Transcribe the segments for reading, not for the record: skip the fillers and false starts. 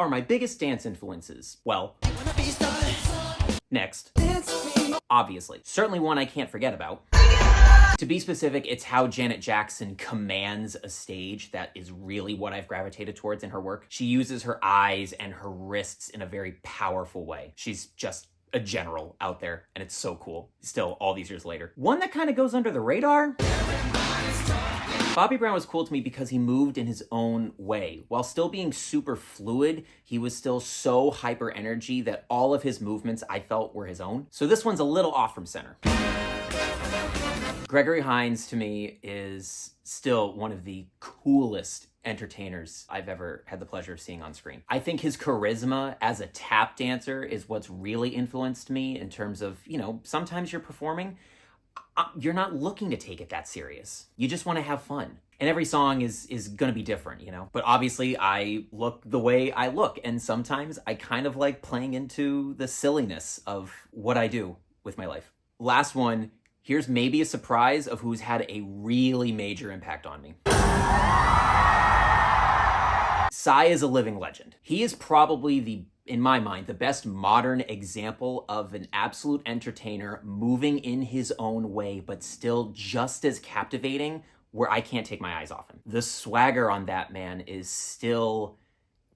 are my biggest dance influences? Well, next. Obviously. Certainly one I can't forget about. To be specific, it's how Janet Jackson commands a stage that is really what I've gravitated towards in her work. She uses her eyes and her wrists in a very powerful way. She's just a general out there, and it's so cool, still, all these years later. One that kind of goes under the radar? Bobby Brown was cool to me because he moved in his own way. While still being super fluid, he was still so hyper energy that all of his movements I felt were his own. So this one's a little off from center. Gregory Hines, to me, is still one of the coolest entertainers I've ever had the pleasure of seeing on screen. I think his charisma as a tap dancer is what's really influenced me in terms of, sometimes you're performing, you're not looking to take it that serious. You just want to have fun. And every song is going to be different, But obviously I look the way I look, and sometimes I kind of like playing into the silliness of what I do with my life. Last one. Here's maybe a surprise of who's had a really major impact on me. Psy is a living legend. He is probably in my mind, the best modern example of an absolute entertainer moving in his own way, but still just as captivating, where I can't take my eyes off him. The swagger on that man is still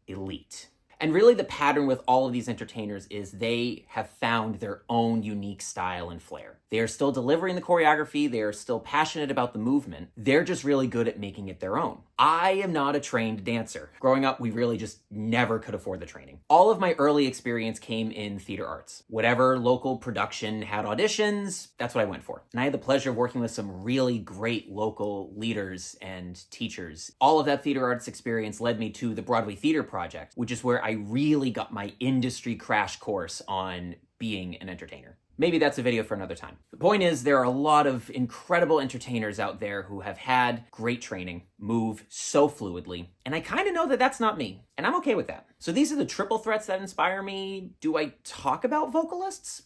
elite. And really the pattern with all of these entertainers is they have found their own unique style and flair. They are still delivering the choreography. They are still passionate about the movement. They're just really good at making it their own. I am not a trained dancer. Growing up, we really just never could afford the training. All of my early experience came in theater arts. Whatever local production had auditions, that's what I went for. And I had the pleasure of working with some really great local leaders and teachers. All of that theater arts experience led me to the Broadway Theater Project, which is where I really got my industry crash course on being an entertainer. Maybe that's a video for another time. The point is, there are a lot of incredible entertainers out there who have had great training, move so fluidly, and I kind of know that that's not me, and I'm okay with that. So these are the triple threats that inspire me. Do I talk about vocalists?